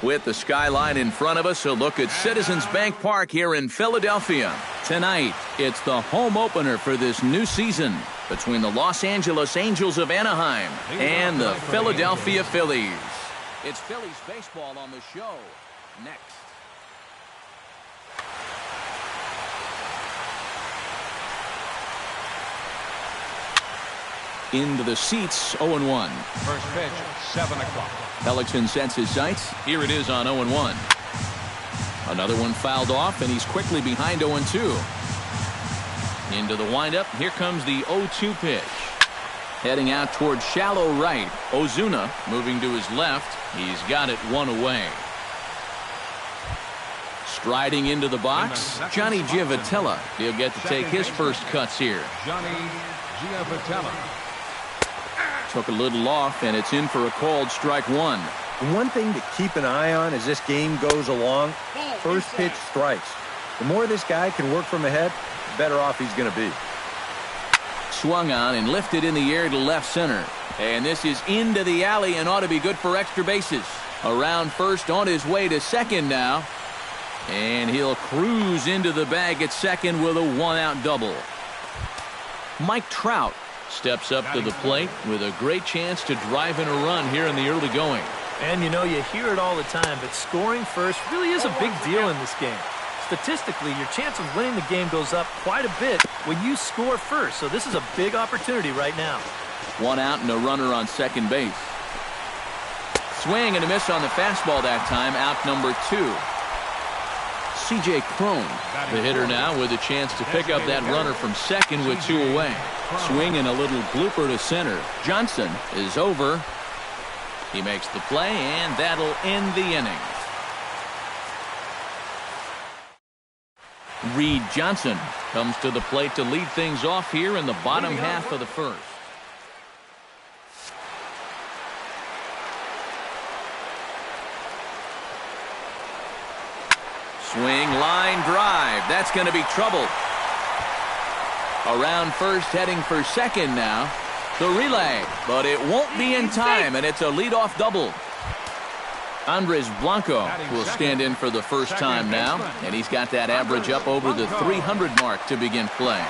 With the skyline in front of us, a look at Citizens Bank Park here in Philadelphia. Tonight, it's the home opener for this new season between the Los Angeles Angels of Anaheim and the Philadelphia Phillies. It's Phillies baseball on the show next. Into the seats, 0-1. First pitch, 7 o'clock. Hellickson sets his sights. Here it is on 0-1. Another one fouled off, and he's quickly behind 0-2. Into the windup. Here comes the 0-2 pitch. Heading out toward shallow right. Ozuna moving to his left. He's got it one away. Striding into the box, Johnny Giavotella. He'll get to take his first cuts here. Johnny Giavotella. Took a little off, and it's in for a called strike one. One thing to keep an eye on as this game goes along, first pitch strikes. The more this guy can work from ahead, the better off he's going to be. Swung on and lifted in the air to left center. And this is into the alley and ought to be good for extra bases. Around first, on his way to second now. And he'll cruise into the bag at second with a one-out double. Mike Trout steps up to the plate with a great chance to drive in a run here in the early going. And you know, you hear it all the time, but scoring first really is a big deal in this game. Statistically, your chance of winning the game goes up quite a bit when you score first, so this is a big opportunity right now. One out and a runner on second base. Swing and a miss on the fastball that time, out number 2. C.J. Cron, the hitter now, with a chance to pick up that runner from second with 2 away. Swing and a little blooper to center. Johnson is over. He makes the play, and that'll end the inning. Reed Johnson comes to the plate to lead things off here in the bottom half of the first. Swing, line drive. That's going to be trouble. Around first, heading for second now. The relay, but it won't be in time, and it's a leadoff double. Andres Blanco will stand in for the first time now, and he's got that average up over the 300 mark to begin play.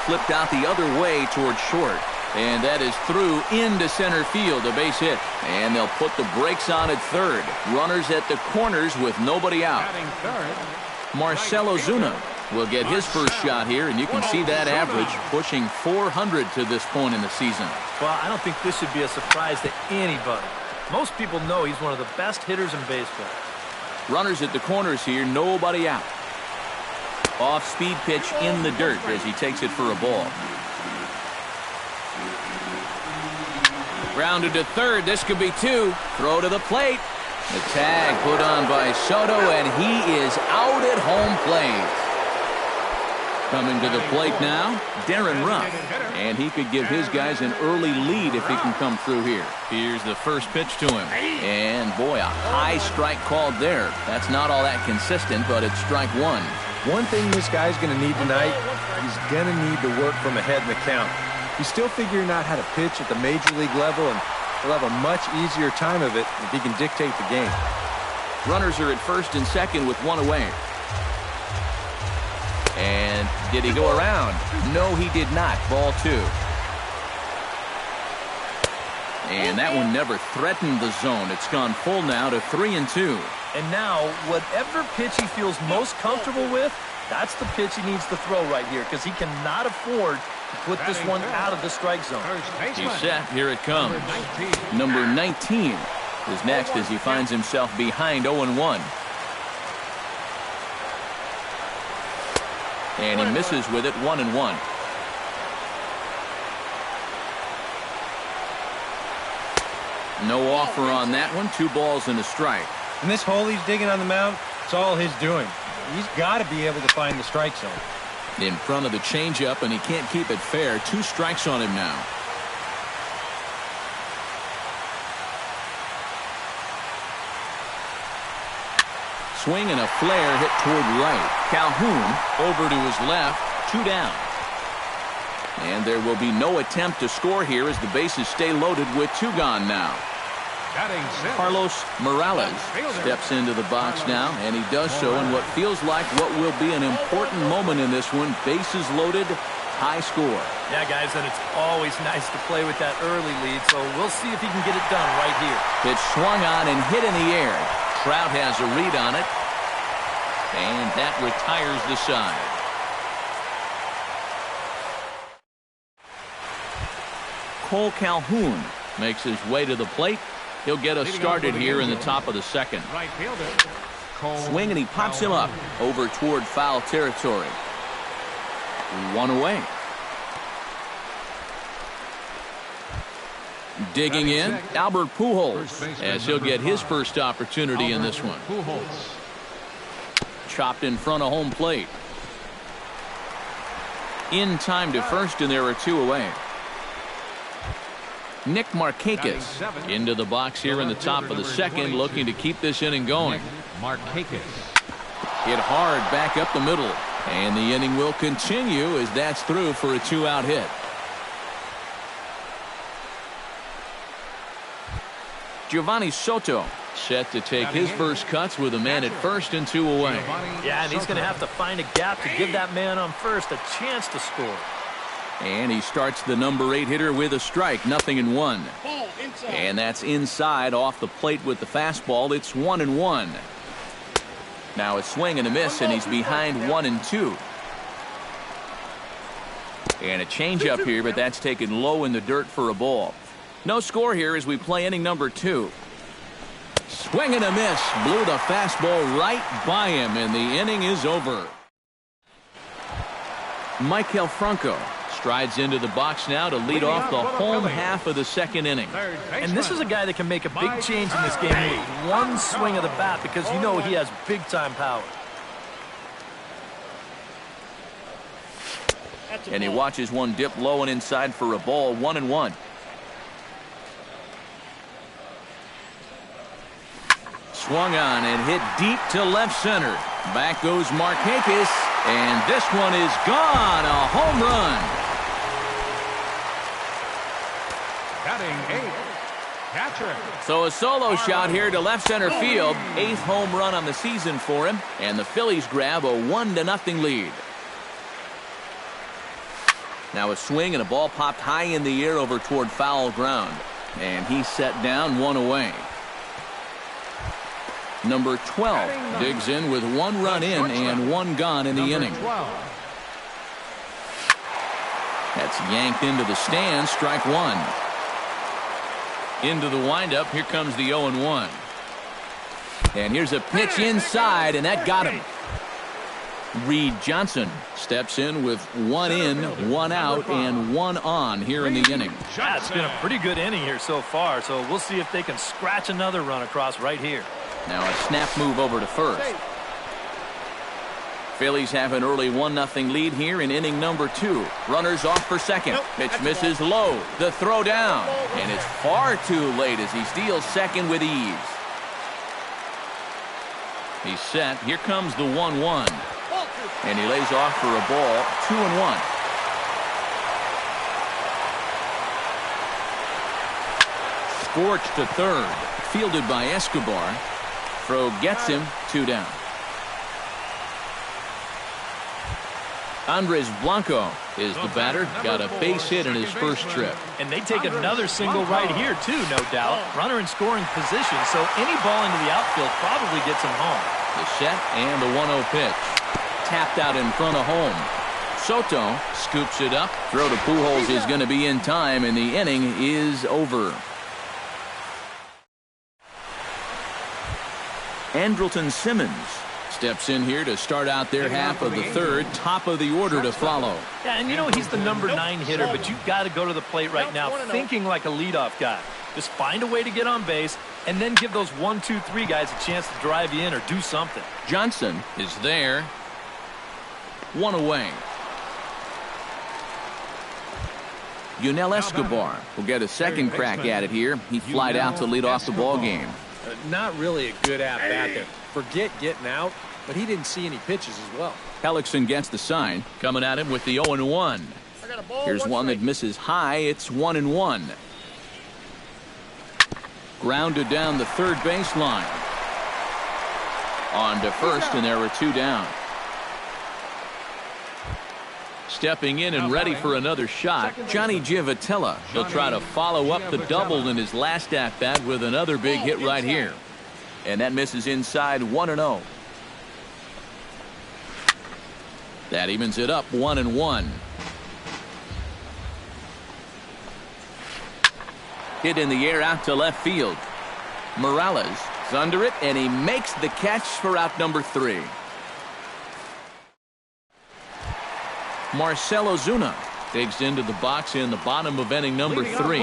Flipped out the other way toward short, and that is through into center field, a base hit. And they'll put the brakes on at third. Runners at the corners with nobody out. Marcell Ozuna will get his first shot here, and you can see that average pushing 400 to this point in the season. Well, I don't think this should be a surprise to anybody. Most people know he's one of the best hitters in baseball. Runners at the corners here, nobody out. Off-speed pitch in the dirt as he takes it for a ball. Grounded to third. This could be 2. Throw to the plate. The tag put on by Soto, and he is out at home plate. Coming to the plate now, Darren Ruff. And he could give his guys an early lead if he can come through here. Here's the first pitch to him. And boy, a high strike called there. That's not all that consistent, but it's strike 1. One thing this guy's going to need tonight, he's going to need to work from ahead in the count. He's still figuring out how to pitch at the major league level, and he'll have a much easier time of it if he can dictate the game. Runners are at first and second with 1 away. And did he go around? No, he did not. Ball 2. And that one never threatened the zone. It's gone full now to 3-2. And now, whatever pitch he feels most comfortable with, that's the pitch he needs to throw right here, because he cannot afford to put this one out of the strike zone. He's set. Here it comes. Number 19 is next as he finds himself behind 0-1. And he misses with it, 1-1. No offer on that one. 2 balls and a strike. And this hole he's digging on the mound, it's all his doing. He's got to be able to find the strike zone. In front of the changeup, and he can't keep it fair. 2 strikes on him now. Swing and a flare hit toward right. Calhoun over to his left. 2 down. And there will be no attempt to score here as the bases stay loaded with 2 gone now. Batting six. Carlos Morales steps into the box now, and he does so in what feels like what will be an important moment in this one. Bases loaded, high score. Yeah, guys, and it's always nice to play with that early lead, so we'll see if he can get it done right here. Pitch swung on and hit in the air. Trout has a read on it, and that retires the side. Cole Calhoun makes his way to the plate. He'll get us started here in the top of the second. Right fielder. Cole Swing, and he pops him up over toward foul territory. One away. Digging in, Albert Pujols, as he'll get his first opportunity in this one. Pujols. Chopped in front of home plate. In time to first, and there are two away. Nick Markakis into the box here in the top of the second, looking to keep this inning going. Markakis. Hit hard back up the middle, and the inning will continue as that's through for a two-out hit. Giovanni Soto set to take his first cuts with a man at first and two away. Yeah, and he's going to have to find a gap to give that man on first a chance to score. And he starts the number 8 hitter with a strike, 0-1. And that's inside off the plate with the fastball. It's 1-1. Now a swing and a miss, and he's behind 1-2. And a changeup here, but that's taken low in the dirt for a ball. No score here as we play inning number 2. Swing and a miss. Blew the fastball right by him, and the inning is over. Maikel Franco strides into the box now to lead off the home half of the second inning. And this is a guy that can make a big change in this game with one swing of the bat, because you know he has big-time power. And he watches one dip low and inside for a ball. 1-1. Swung on and hit deep to left center. Back goes Markakis, and this one is gone. A home run. Batting 8. Catcher. So a solo shot here to left center field. 8th home run on the season for him, and the Phillies grab a 1-0 lead. Now a swing, and a ball popped high in the air over toward foul ground, and he's set down, one away. Number 12 digs in with one run in and one gone in the inning. That's yanked into the stands, strike one. Into the windup, here comes the 0-1. And here's a pitch inside, and that got him. Reed Johnson steps in with one in, one out, and one on here in the inning. Yeah, it's been a pretty good inning here so far, so we'll see if they can scratch another run across right here. Now a snap move over to first. Phillies have an early 1-0 lead here in inning number 2. Runners off for second. Pitch misses low. The throw down. And it's far too late as he steals second with ease. He's set. Here comes the 1-1. And he lays off for a ball. 2-1. Scorched to third. Fielded by Escobar. Throw gets him, 2 down. Andres Blanco is the batter. Got a base hit in his first trip. And they take another single right here, too, no doubt. Runner in scoring position, so any ball into the outfield probably gets him home. The set and the 1-0 pitch. Tapped out in front of home. Soto scoops it up. Throw to Pujols is going to be in time, and the inning is over. Andrelton Simmons steps in here to start out their half of the third. Top of the order to follow. Yeah, and you know he's the number 9 hitter, but you've got to go to the plate right now thinking like a leadoff guy. Just find a way to get on base, and then give those 1, 2, 3 guys a chance to drive you in or do something. Johnson is there. 1 away. Yunel Escobar will get a second crack at it here. He flied out to lead off the ball game. Not really a good at-bat there. Forget getting out, but he didn't see any pitches as well. Hellickson gets the sign. Coming at him with the 0-1. Here's one that misses high. It's 1-1. Grounded down the third baseline. On to first, and there were 2 down. Stepping in and ready for another shot, Johnny Givotella. He'll try to follow up the double in his last at-bat with another big hit right here. And that misses inside 1-0. That evens it up 1-1. Hit in the air out to left field. Morales is under it, and he makes the catch for out number 3. Marcell Ozuna digs into the box in the bottom of inning number 3.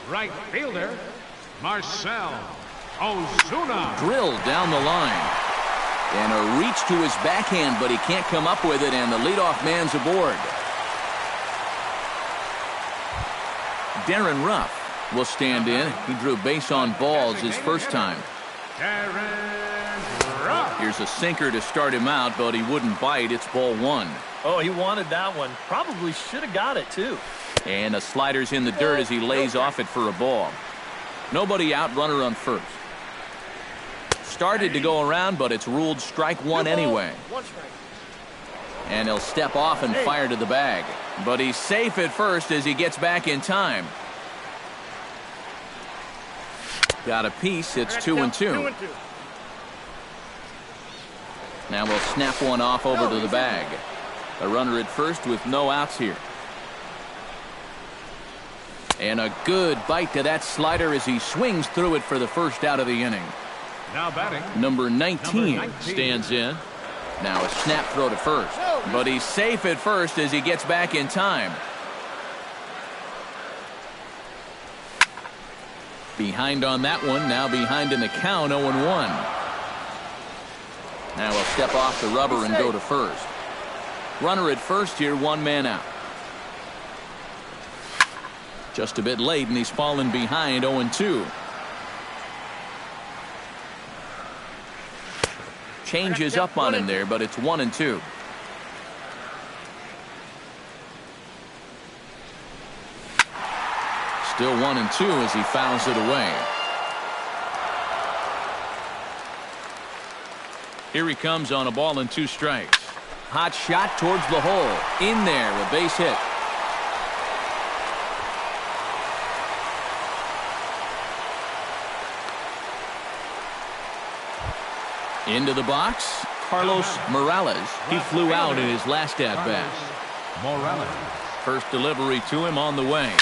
Right fielder, Marcell Ozuna. Drilled down the line. And a reach to his backhand, but he can't come up with it, and the leadoff man's aboard. Darren Ruff will stand in. He drew base on balls his first time. Darren Ruff. Here's a sinker to start him out, but he wouldn't bite. It's ball 1. Oh, he wanted that one. Probably should have got it, too. And a slider's in the dirt as he lays off it for a ball. Nobody out, runner on first. Started to go around, but it's ruled strike 1 anyway. And he'll step off and fire to the bag. But he's safe at first as he gets back in time. Got a piece. It's 2-2. Now we'll snap one off over to the bag. A runner at first with no outs here. And a good bite to that slider as he swings through it for the first out of the inning. Now batting. Number 19 stands in. Now a snap throw to first. But he's safe at first as he gets back in time. Behind on that one. Now behind in the count, 0-1. Now he'll step off the rubber and go to first. Runner at first here, 1 man out. Just a bit late, and he's fallen behind, 0-2. Changes up on him there, but it's 1-2. Still 1-2 as he fouls it away. Here he comes on a ball and 2 strikes. Hot shot towards the hole. In there, a base hit. Into the box, Carlos Morales. He flew out in his last at-bat. Morales. First delivery to him on the way.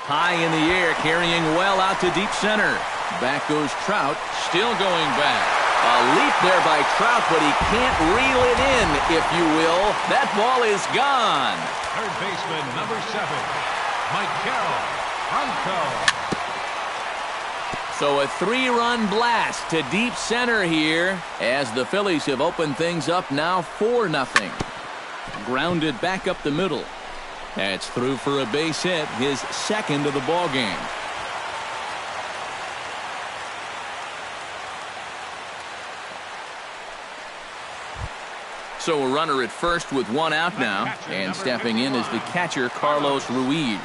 High in the air, carrying well out to deep center. Back goes Trout, still going back. A leap there by Trout, but he can't reel it in, if you will. That ball is gone. Third baseman, number 7, Michael Franco. So a 3-run blast to deep center here as the Phillies have opened things up now 4-0. Grounded back up the middle. That's through for a base hit, his second of the ball game. So a runner at first with 1 out now, and stepping in is the catcher Carlos Ruiz.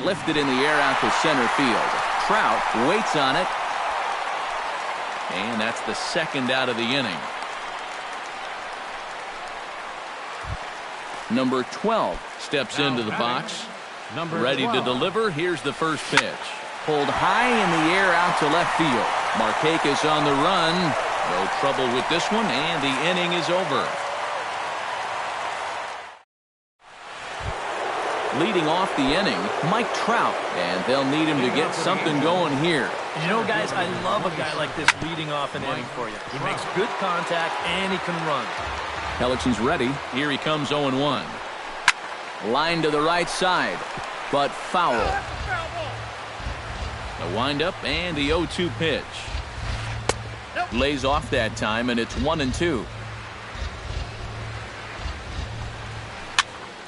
Lifted in the air out to center field. Trout waits on it, and that's the second out of the inning. Number 12 steps into the box, ready to deliver. Here's the first pitch. Pulled high in the air out to left field. Markakis on the run. No trouble with this one, and the inning is over. Leading off the inning, Mike Trout, and they'll need him to get something going here. You know, guys, I love a guy like this leading off an inning for you. He makes good contact, and he can run. Hellickson's ready. Here he comes, 0-1. Line to the right side, but foul. A windup and the 0-2 pitch. Lays off that time, and it's 1-2.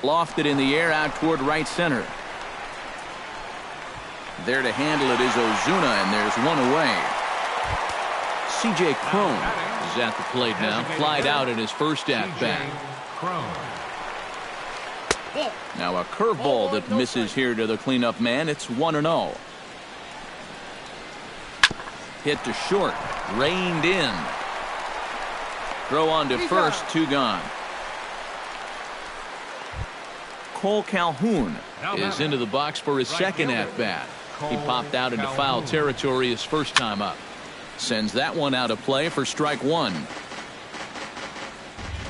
Lofted in the air out toward right center. There to handle it is Ozuna, and there's one away. C.J. Cron is at the plate now. Flied out at his first at-bat. Now a curveball that misses here to the cleanup man. It's 1-0. Hit to short. Reined in. Throw on to first. 2 gone. Cole Calhoun is into the box for his second at-bat. He popped out into foul territory his first time up. Sends that one out of play for strike 1.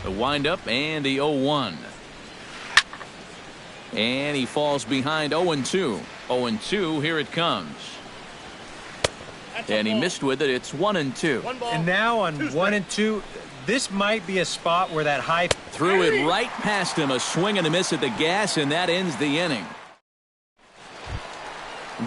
The windup and the 0-1. And he falls behind 0-2. 0-2, here it comes. And he missed with it. It's 1-2. And now on 1-2, this might be a spot where that high threw it right past him. A swing and a miss at the gas, and that ends the inning.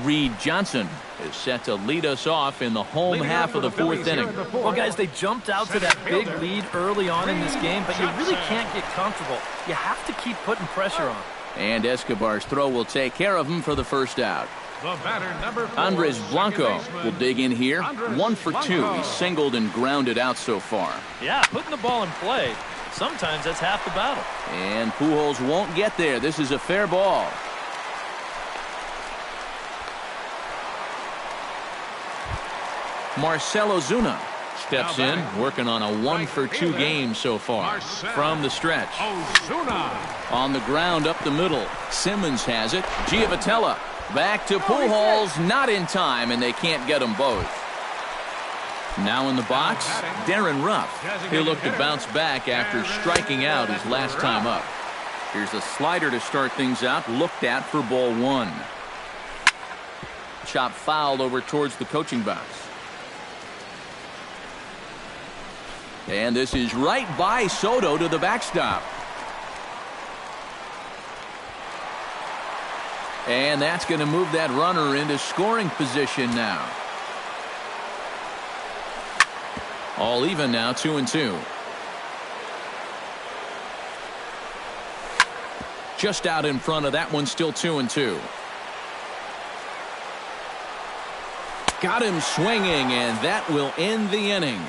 Reed Johnson is set to lead us off in the home half of the 4th inning. Well, guys, they jumped out to that big lead early on in this game, but you really can't get comfortable. You have to keep putting pressure on. And Escobar's throw will take care of him for the first out. The batter, number 4, Andres Blanco will dig in here. Andres 1 for 2. Blanco. He's singled and grounded out so far. Yeah, putting the ball in play, sometimes that's half the battle. And Pujols won't get there. This is a fair ball. Marcell Ozuna steps in, working on a 1 for 2 game so far from the stretch. Ozuna. On the ground up the middle. Simmons has it. Giavotella back to Pujols, not in time, and they can't get them both. Now in the box, Darren Ruff. He'll look to bounce back after striking out his last time up. Here's a slider to start things out, looked at for ball 1. Chop fouled over towards the coaching box. And this is right by Soto to the backstop. And that's going to move that runner into scoring position now. All even now, 2-2. Just out in front of that one, still 2-2. Got him swinging, and that will end the inning.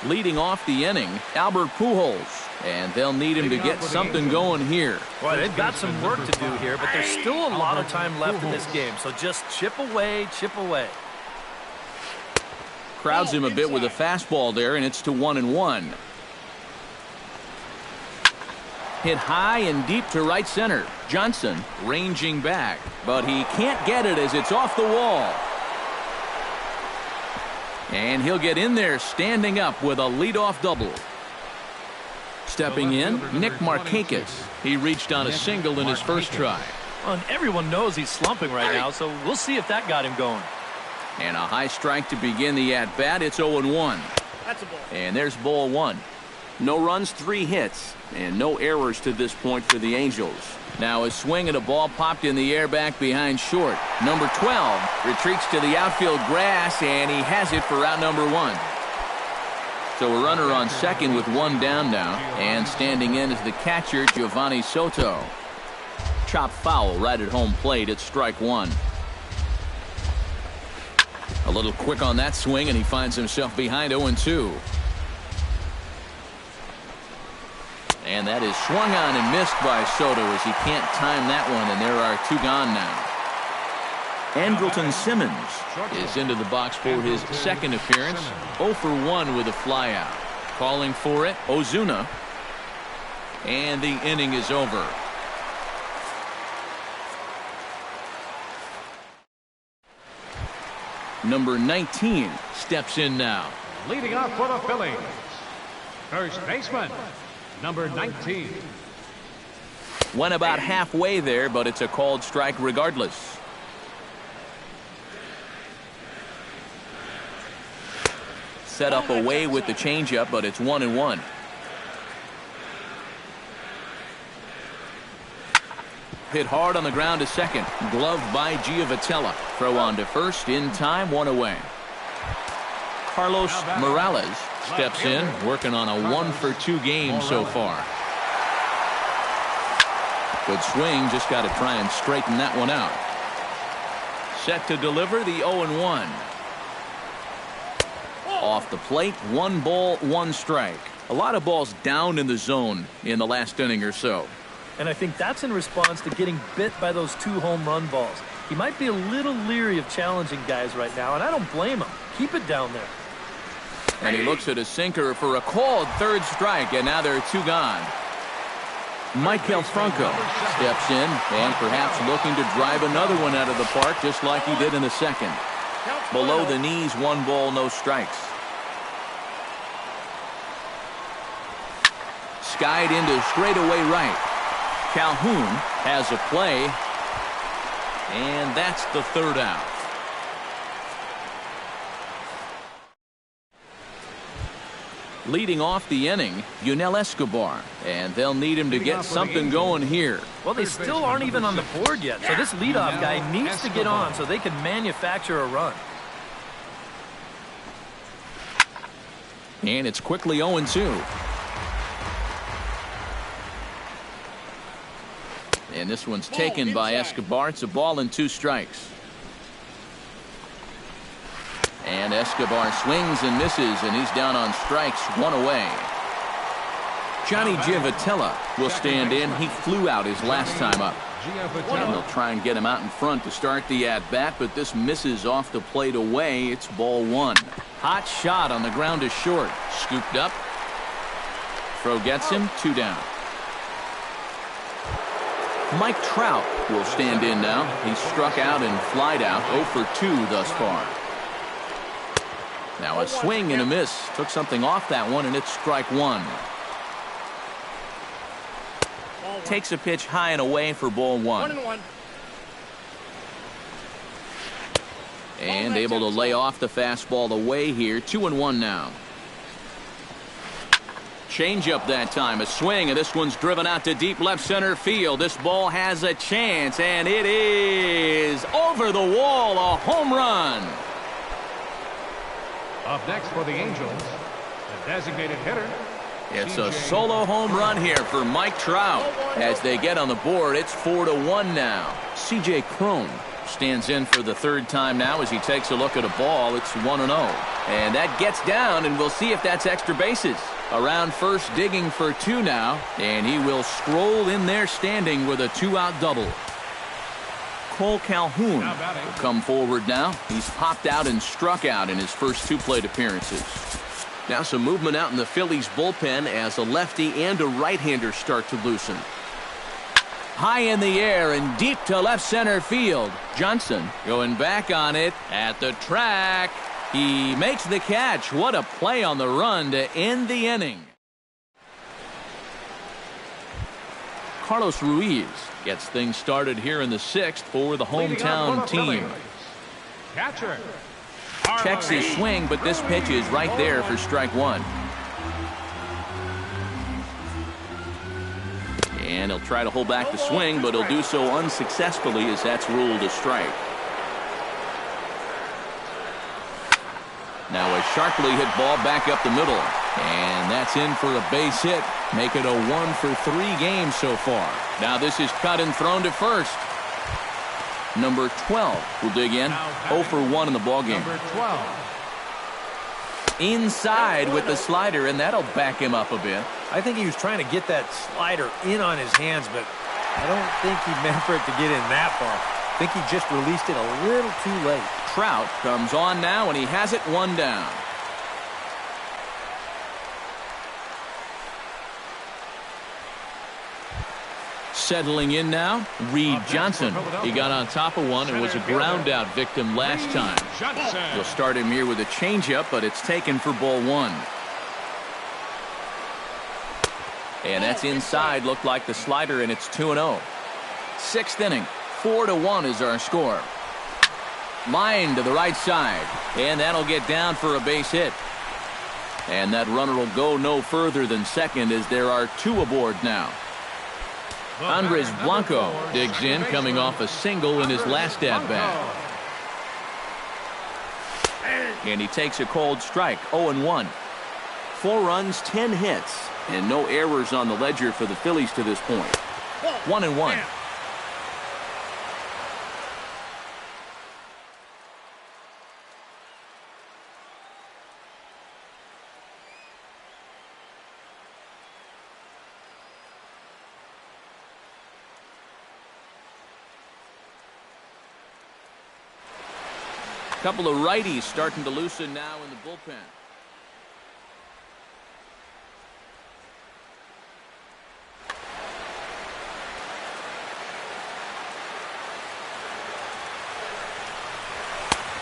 Leading off the inning, Albert Pujols. And they'll need him to get something going here. Well, they've got some work to do here, but there's still a lot of time left in this game. So just chip away, chip away. Crowds him a bit with a fastball there, and it's to 1-1. Hit high and deep to right center. Johnson ranging back, but he can't get it as it's off the wall. And he'll get in there standing up with a leadoff double. Stepping in, Nick Markakis. He reached on a single in his first try. Well, and everyone knows he's slumping right now, so we'll see if that got him going. And a high strike to begin the at-bat. It's 0-1. That's a ball. And there's ball 1. No runs, 3 hits, and no errors to this point for the Angels. Now a swing and a ball popped in the air back behind short. Number 12 retreats to the outfield grass, and he has it for out number 1. So a runner on second with 1 down now, and standing in is the catcher, Giovanni Soto. Chop foul right at home plate at strike 1. A little quick on that swing, and he finds himself behind 0-2. And that is swung on and missed by Soto as he can't time that one, and there are 2 gone now. Andrelton Simmons is into the box for his second appearance. 0 for 1 with a flyout. Calling for it, Ozuna. And the inning is over. Number 19 steps in now. Leading off for the Phillies, first baseman, number 19. Went about halfway there, but it's a called strike regardless. Set up away with the changeup, but it's 1-1. Hit hard on the ground to second. Gloved by Giavotella. Throw on to first in time, 1 away. Carlos Morales steps in, working on a 1 for 2 game so far. Good swing, just got to try and straighten that one out. Set to deliver the 0-1. Off the plate, 1 ball, 1 strike. A lot of balls down in the zone in the last inning or so. And I think that's in response to getting bit by those 2 home run balls. He might be a little leery of challenging guys right now, and I don't blame him. Keep it down there. And he looks at a sinker for a called third strike, and now there are two gone. Michael Franco steps in and perhaps looking to drive another one out of the park just like he did in the second. Below the knees, 1 ball, no strikes. Skied into straightaway right. Calhoun has a play, and that's the third out. Leading off the inning, Yunel Escobar, and they'll need him to get something going here. Well, they still aren't even on the board yet, so this leadoff guy needs to get on so they can manufacture a run. And it's quickly 0-2. And this one's taken by Escobar. It's a ball and 2 strikes. And Escobar swings and misses, and he's down on strikes, 1 away. Johnny Giavotella will stand in. He flew out his last time up. And they'll try and get him out in front to start the at-bat, but this misses off the plate away. It's ball 1. Hot shot on the ground to short. Scooped up. Throw gets him, 2 down. Mike Trout will stand in now. He struck out and flied out, 0 for 2 thus far. Now a swing and a miss. Took something off that one, and it's strike 1. Takes a pitch high and away for ball 1. And able to lay off the fastball away here. 2-1 now. Change up that time. A swing, and this one's driven out to deep left center field. This ball has a chance, and it is over the wall. A home run. Up next for the Angels, the designated hitter. It's a solo home run here for Mike Trout. As they get on the board, it's 4-1 now. C.J. Cron stands in for the third time now as he takes a look at a ball. It's 1-0. And that gets down, and we'll see if that's extra bases. Around first, digging for 2 now, and he will stroll in there standing with a 2-out double. Cole Calhoun will come forward now. He's popped out and struck out in his first 2 plate appearances. Now some movement out in the Phillies bullpen as a lefty and a right-hander start to loosen. High in the air and deep to left center field. Johnson going back on it at the track. He makes the catch. What a play on the run to end the inning. Carlos Ruiz gets things started here in the 6th for the hometown team. Catcher. Checks his swing, but this pitch is right there for strike 1. And he'll try to hold back the swing, but he'll do so unsuccessfully as that's ruled a strike. Now a sharply hit ball back up the middle. And that's in for a base hit. Make it a 1 for 3 games so far. Now this is cut and thrown to first. Number 12 will dig in. 0 for 1 in the ballgame. Number 12. Inside with the slider, and that'll back him up a bit. I think he was trying to get that slider in on his hands, but I don't think he meant for it to get in that far. I think he just released it a little too late. Trout comes on now, and he has it 1 down. Settling in now, Reed Johnson. He got on top of one and was a ground out victim last time. They'll start him here with a changeup, but it's taken for ball 1. And that's inside. Looked like the slider, and it's 2-0. 6th inning. 4-1 is our score. Line to the right side, and that'll get down for a base hit. And that runner will go no further than second as there are 2 aboard now. Andres Blanco digs in, coming off a single in his last at-bat. And he takes a cold strike, 0-1. 4 runs, 10 hits, and no errors on the ledger for the Phillies to this point. 1-1. Couple of righties starting to loosen now in the bullpen.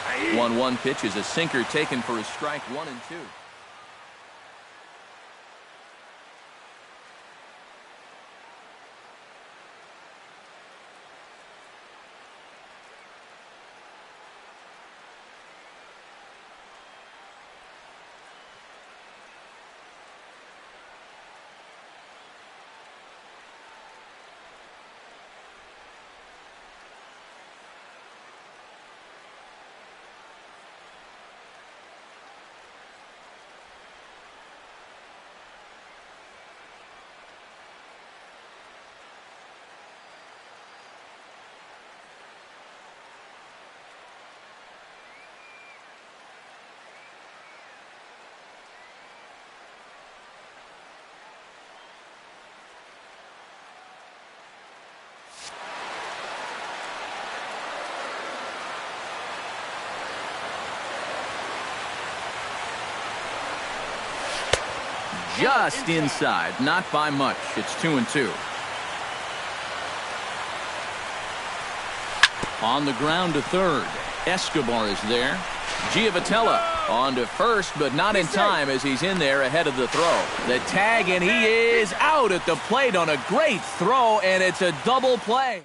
Hey. 1-1 pitch is a sinker taken for a strike, 1-2. Just inside, not by much. It's 2-2. On the ground to third. Escobar is there. Giavotella on to first, but not in time as he's in there ahead of the throw. The tag, and he is out at the plate on a great throw, and it's a double play.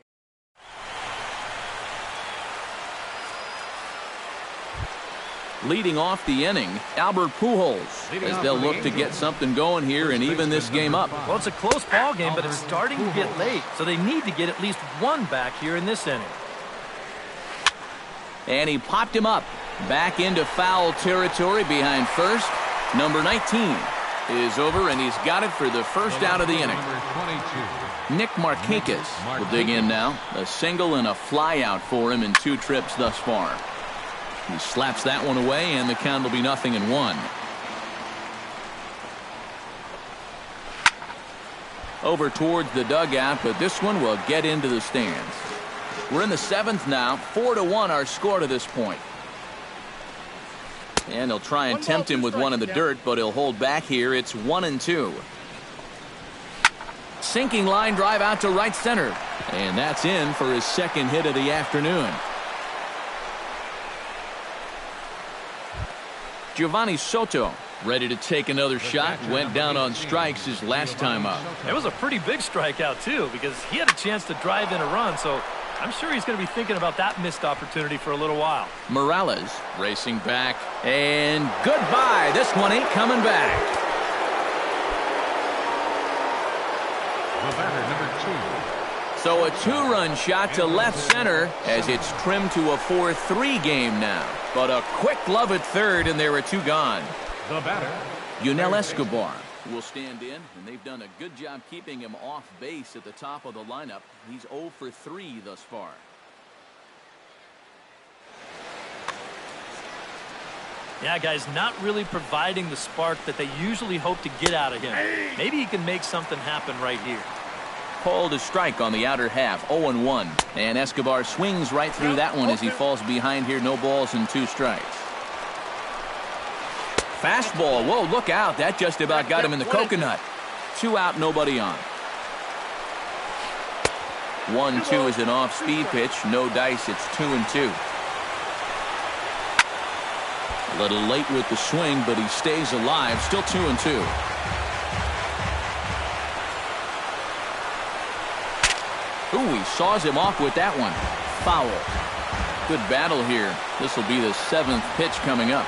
Leading off the inning, Albert Pujols, as they'll look to get something going here and even this game up. Well, it's a close ball game, but it's starting to get late, so they need to get at least one back here in this inning. And he popped him up. Back into foul territory behind first. Number 19 is over, and he's got it for the first out of the inning. Nick Markakis will dig in now. A single and a fly out for him in 2 trips thus far. He slaps that one away, and the count will be 0-1. Over towards the dugout, but this one will get into the stands. We're in the 7th now. 4-1 our score to this point. And they'll try and tempt him with one in the dirt, but he'll hold back here. It's 1-2. Sinking line drive out to right center. And that's in for his second hit of the afternoon. Giovanni Soto ready to take another shot. Went down on strikes his last time up. It was a pretty big strikeout, too, because he had a chance to drive in a run, so I'm sure he's going to be thinking about that missed opportunity for a little while. Morales racing back, and goodbye. This one ain't coming back. The batter, number 2. So a 2-run shot to left center as it's trimmed to a 4-3 game now. But a quick glove at third, and there are 2 gone. The batter, Yunel Escobar will stand in, and they've done a good job keeping him off base at the top of the lineup. He's 0 for 3 thus far. Yeah, guys, not really providing the spark that they usually hope to get out of him. Maybe he can make something happen right here. Called a strike on the outer half, 0-1. And Escobar swings right through that one as he falls behind here. No balls and 2 strikes. Fastball. Whoa, look out. That just about got him in the coconut. 2 out, nobody on. 1-2 is an off-speed pitch. No dice. It's 2-2. A little late with the swing, but he stays alive. Still 2-2. Ooh, he saws him off with that one. Foul. Good battle here. This will be the 7th pitch coming up.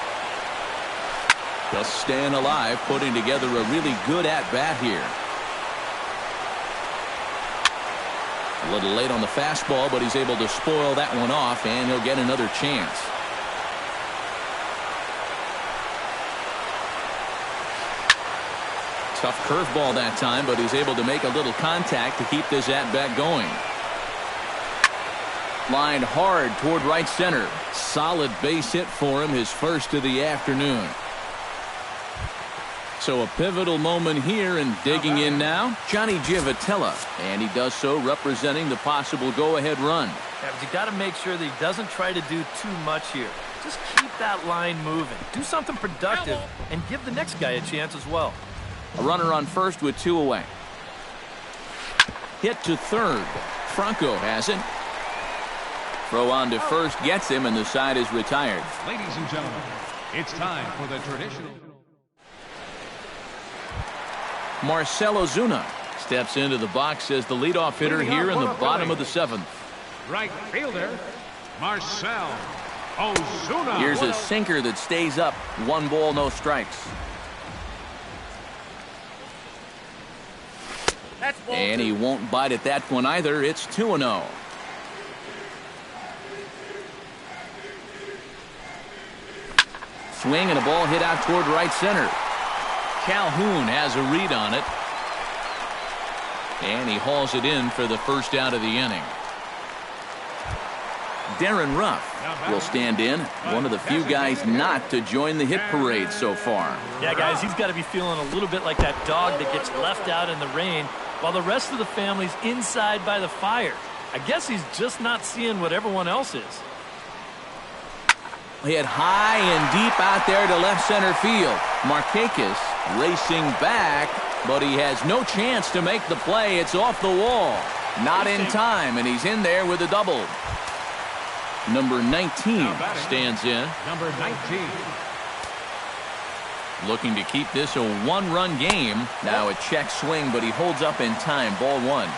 Just staying alive, putting together a really good at-bat here. A little late on the fastball, but he's able to spoil that one off, and he'll get another chance. Tough curveball that time, but he's able to make a little contact to keep this at-bat going. Lined hard toward right center. Solid base hit for him, his first of the afternoon. So a pivotal moment here, and digging in now, Johnny Giavotella. And he does so representing the possible go-ahead run. Yeah, but you got to make sure that he doesn't try to do too much here. Just keep that line moving. Do something productive and give the next guy a chance as well. A runner on first with 2 away. Hit to third. Franco has it. Throw on to first gets him, and the side is retired. Ladies and gentlemen, it's time for the traditional. Marcell Ozuna steps into the box as the leadoff hitter here in the bottom of the 7th. Right fielder, Marcell Ozuna. Here's a sinker that stays up. 1 ball, no strikes. And he won't bite at that one either. It's 2-0. Swing and a ball hit out toward right center. Calhoun has a read on it. And he hauls it in for the first out of the inning. Darren Ruff will stand in. One of the few guys not to join the hit parade so far. Yeah, guys, he's got to be feeling a little bit like that dog that gets left out in the rain while the rest of the family's inside by the fire. I guess he's just not seeing what everyone else is. Hit high and deep out there to left center field. Markakis racing back, but he has no chance to make the play. It's off the wall. Not in time, and he's in there with a double. Number 19 stands in. Number 19. Looking to keep this a 1-run game. Now a check swing, but he holds up in time. Ball 1.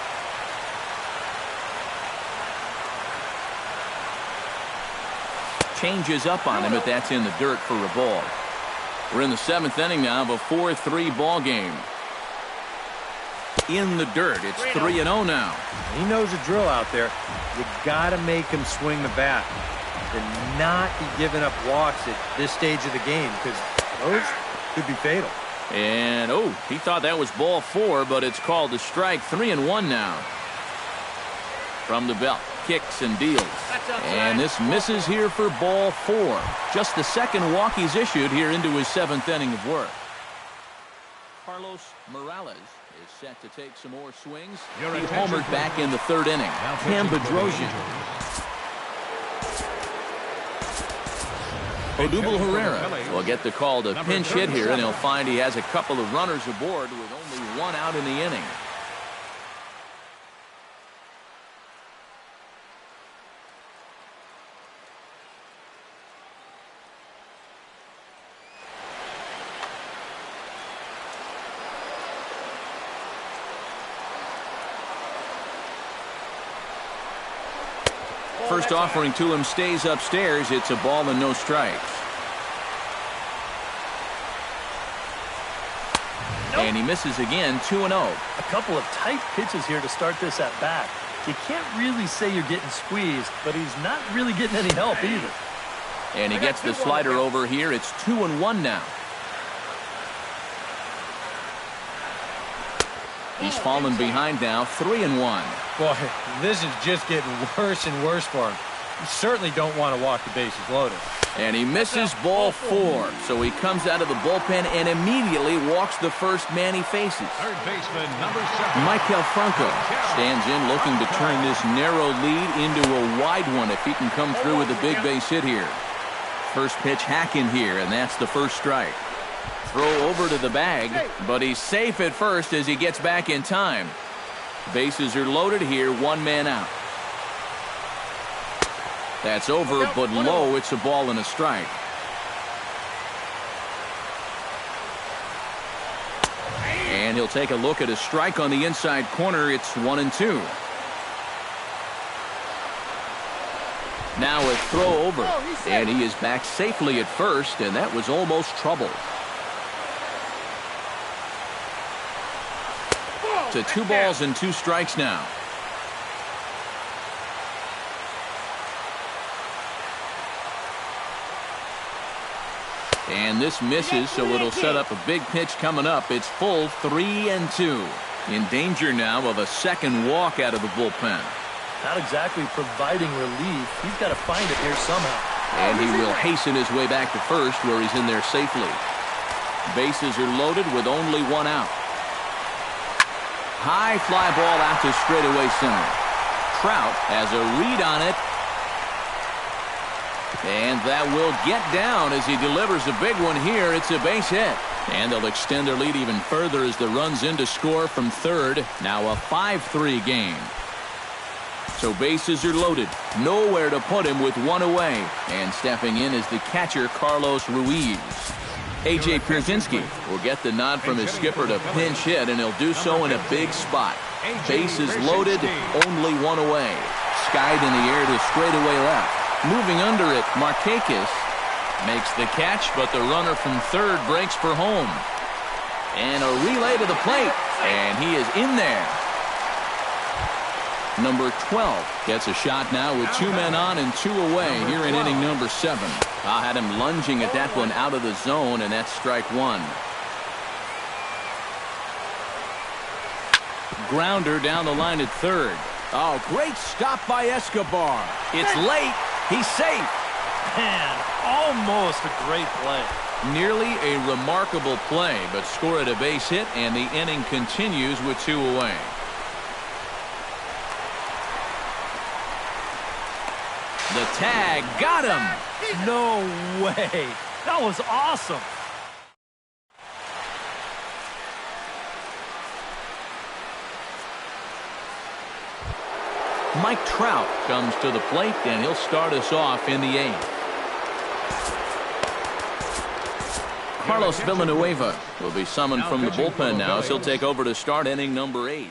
Changes up on him, but that's in the dirt for a ball. We're in the 7th inning now of a 4-3 ball game. In the dirt. It's 3-0 now. He knows the drill out there. You got to make him swing the bat and not be giving up walks at this stage of the game, because those could be fatal. And, he thought that was ball 4, but it's called a strike. 3-1 now. From the belt. Kicks and deals. And this misses here for ball 4. Just the second walk he's issued here into his 7th inning of work. Carlos Morales is set to take some more swings. He homered back in the 3rd inning. Cam Bedrosian. Odubel Herrera will get the call to pinch hit here, and he'll find he has a couple of runners aboard with only 1 out in the inning. First offering to him stays upstairs. It's a ball and no strikes. And he misses again. 2-0. A couple of tight pitches here to start this at bat. You can't really say you're getting squeezed, but he's not really getting any help either. And he gets the slider over here. It's 2-1 now. He's fallen behind now. 3-1. Boy, this is just getting worse and worse for him. You certainly don't want to walk the bases loaded. And he misses ball 4. So he comes out of the bullpen and immediately walks the first man he faces. Third baseman, number 7. Maikel Franco stands in looking to turn this narrow lead into a wide one if he can come through with a big base hit here. First pitch hack in here, and that's the first strike. Throw over to the bag, but he's safe at first as he gets back in time. Bases are loaded here, 1 man out. That's over, but low. It's a ball and a strike. And he'll take a look at a strike on the inside corner. It's 1-2. Now a throw over, and he is back safely at first, and that was almost trouble. To 2 balls and 2 strikes now. And this misses, so it'll set up a big pitch coming up. It's full 3-2. In danger now of a second walk out of the bullpen. Not exactly providing relief. He's got to find it here somehow. And he will hasten his way back to first, where he's in there safely. Bases are loaded with only 1 out. High fly ball out to straightaway center. Trout has a read on it. And that will get down as he delivers a big one here. It's a base hit. And they'll extend their lead even further as the runs in to score from third. Now a 5-3 game. So bases are loaded. Nowhere to put him with one away. And stepping in is the catcher, Carlos Ruiz. A.J. Pierzynski will get the nod from his skipper to pinch hit, and he'll do so in a big spot. Bases loaded, only one away. Skied in the air to straightaway left. Moving under it, Markakis makes the catch, but the runner from third breaks for home. And a relay to the plate, and he is in there. Number 12 gets a shot now with 2 men on and 2 away here in inning number 7. I had him lunging at that one out of the zone, and that's strike 1. Grounder down the line at third. Oh, great stop by Escobar. It's late. He's safe. Man, almost a great play. Nearly a remarkable play, but score at a base hit, and the inning continues with 2 away. The tag got him. No way. That was awesome. Mike Trout comes to the plate, and he'll start us off in the 8th. Carlos Villanueva will be summoned from the bullpen now, so he'll take over to start inning number 8.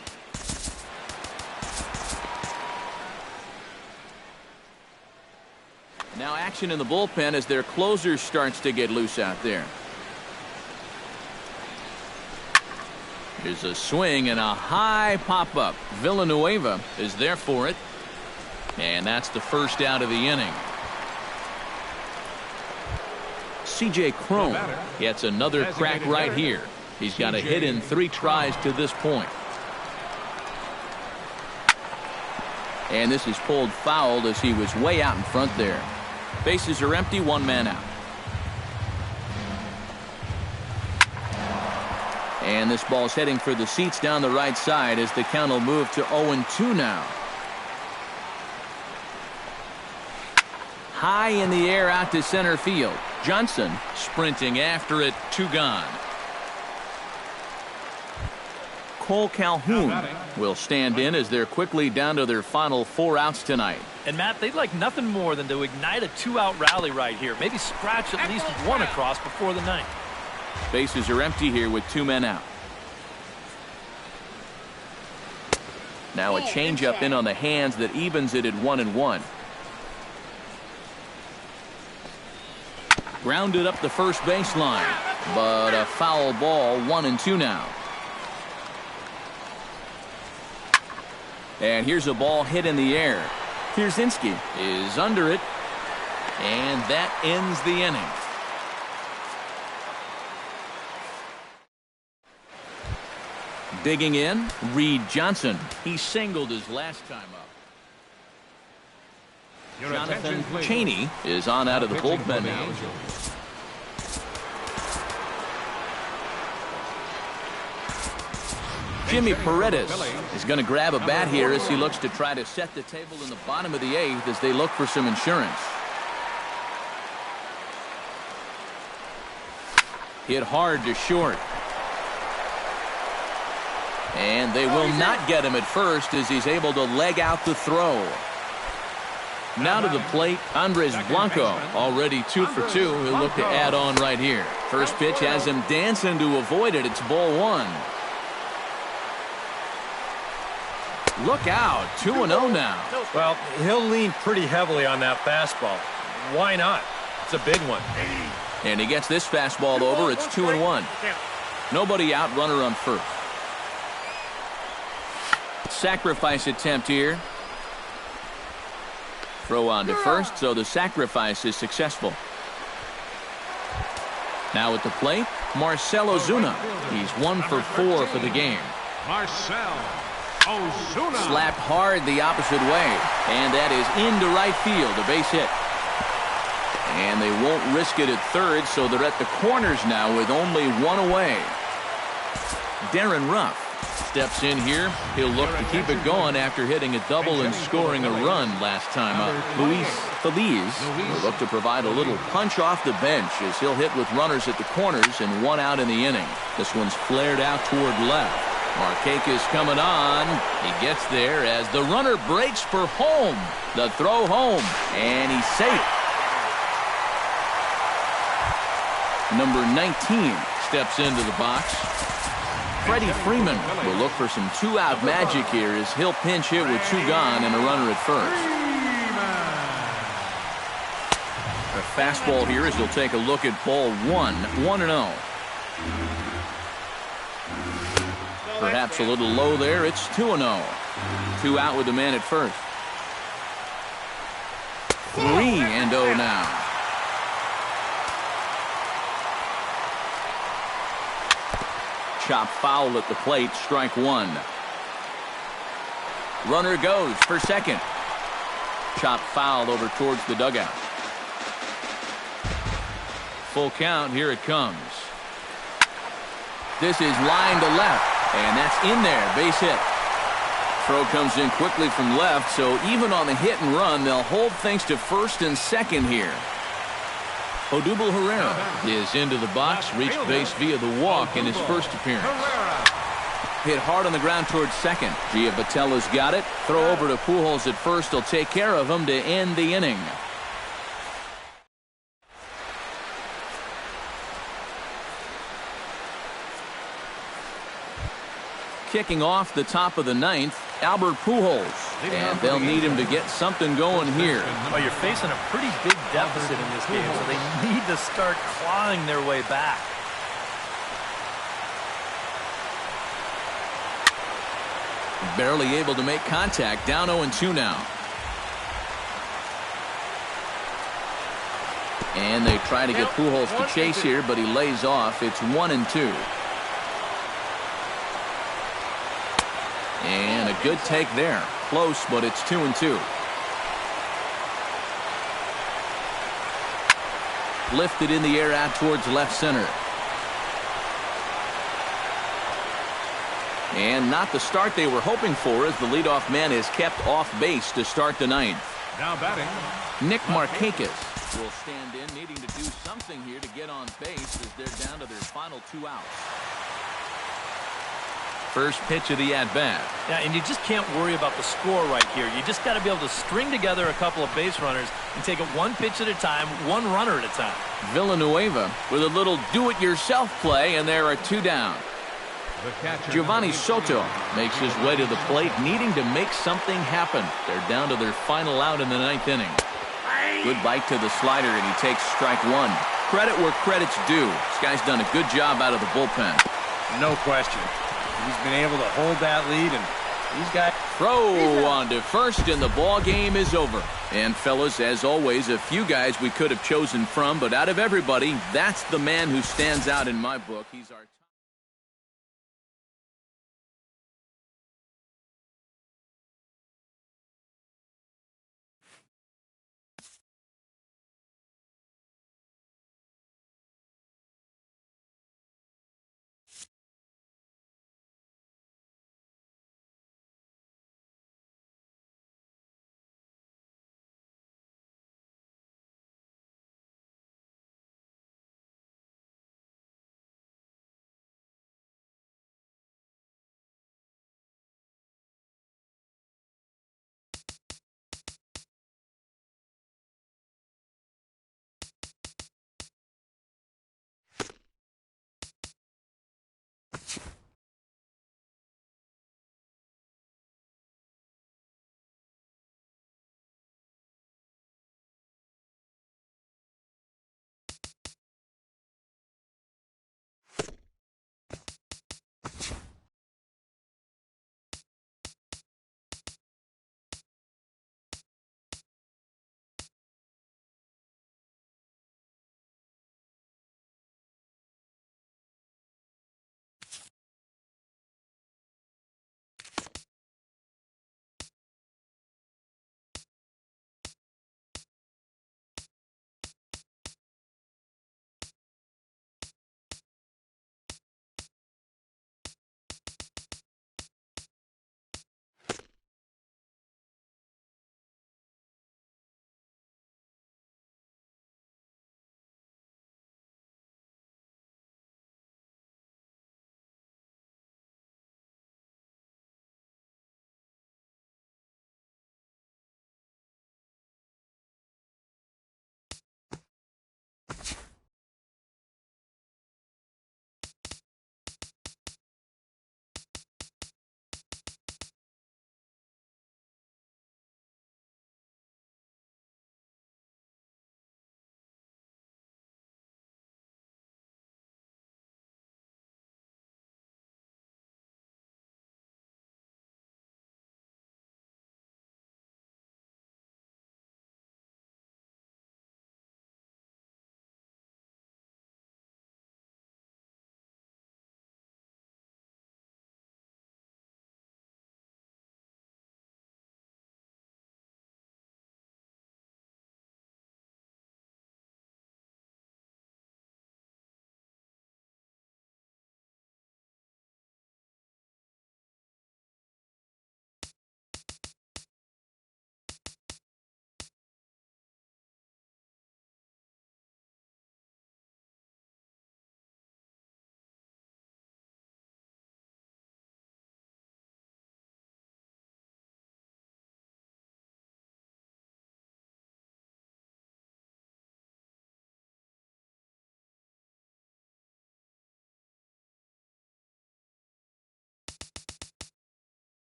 Now action in the bullpen as their closer starts to get loose out there. Here's a swing and a high pop-up. Villanueva is there for it. And that's the first out of the inning. C.J. Cron gets another crack right here. He's got a hit in 3 tries to this point. And this is pulled foul as he was way out in front there. Bases are empty, 1 man out. And this ball's heading for the seats down the right side as the count will move to 0-2 now. High in the air out to center field. Johnson sprinting after it, 2 gone. Cole Calhoun will stand in as they're quickly down to their final 4 outs tonight. And Matt, they'd like nothing more than to ignite a 2-out rally right here. Maybe scratch at least 1 across before the 9th. Bases are empty here with 2 men out. Now a changeup in on the hands that evens it at 1-1. Grounded up the first baseline, but a foul ball, 1-2 now. And here's a ball hit in the air. Pierzynski is under it, and that ends the inning. Digging in, Reed Johnson. He singled his last time up. Jonathan Chaney is on out of the bullpen now. Jimmy Paredes is going to grab a bat here as he looks to try to set the table in the bottom of the 8th as they look for some insurance. Hit hard to short. And they will not get him at first as he's able to leg out the throw. Now to the plate, Andres Blanco, already 2 for 2. He'll look to add on right here. First pitch has him dancing to avoid it. It's ball 1. Look out, 2-0 now. Well, he'll lean pretty heavily on that fastball. Why not? It's a big one. And he gets this fastball over. It's 2-1. Nobody out, runner on first. Sacrifice attempt here. Throw on to first, so the sacrifice is successful. Now at the plate, Marcell Ozuna. He's 1 for 4 for the game. Marcell Ozuna. Slapped hard the opposite way, and that is into right field, a base hit. And they won't risk it at third, so they're at the corners now with only 1 away. Darren Ruff Steps in here. He'll look to keep it going after hitting a double and scoring a run last time up. Luis Feliz will look to provide a little punch off the bench as he'll hit with runners at the corners and one out in the inning. This one's flared out toward left. Markakis coming on. He gets there as the runner breaks for home. The throw home, and he's safe. Number 19 steps into the box. Freddie Freeman will look for some two-out magic here as he'll pinch hit with two gone and a runner at first. A fastball here as he'll take a look at ball 1-0. Perhaps a little low there. It's 2-0. Two out with the man at first. 3-0 now. Chop foul at the plate, strike one. Runner goes for second. Chop foul over towards the dugout. Full count, here it comes. This is line to left, and that's in there, base hit. Throw comes in quickly from left, so even on the hit and run, they'll hold things to first and second here. Odubel Herrera is into the box, reached base via the walk in his first appearance. Hit hard on the ground towards second. Giavatella's got it. Throw over to Pujols at first. He'll take care of him to end the inning. Kicking off the top of the ninth, Albert Pujols. And they'll need him to get something going here. Well, you're facing a pretty big deficit in this game, so they need to start clawing their way back. Barely able to make contact. Down 0-2 now. And they try to get Pujols to chase here, but he lays off. It's 1-2. And a good take there. Close, but it's 2-2. Lifted in the air out towards left center. And not the start they were hoping for as the leadoff man is kept off base to start the ninth. Now batting, Nick Markakis will stand in, needing to do something here to get on base as they're down to their final two outs. First pitch of the at-bat. Yeah, and you just can't worry about the score right here. You just got to be able to string together a couple of base runners and take it one pitch at a time, one runner at a time. Villanueva with a little do-it-yourself play, and there are two down. the catcher. Giovanni Soto makes his way to the plate, needing to make something happen. They're down to their final out in the ninth inning. Good bite to the slider, and he takes strike one. Credit where credit's due. This guy's done a good job out of the bullpen. No question. He's been able to hold that lead, and he's got... Throw on to first, and the ball game is over. And fellas, as always, a few guys we could have chosen from, but out of everybody, that's the man who stands out in my book. He's our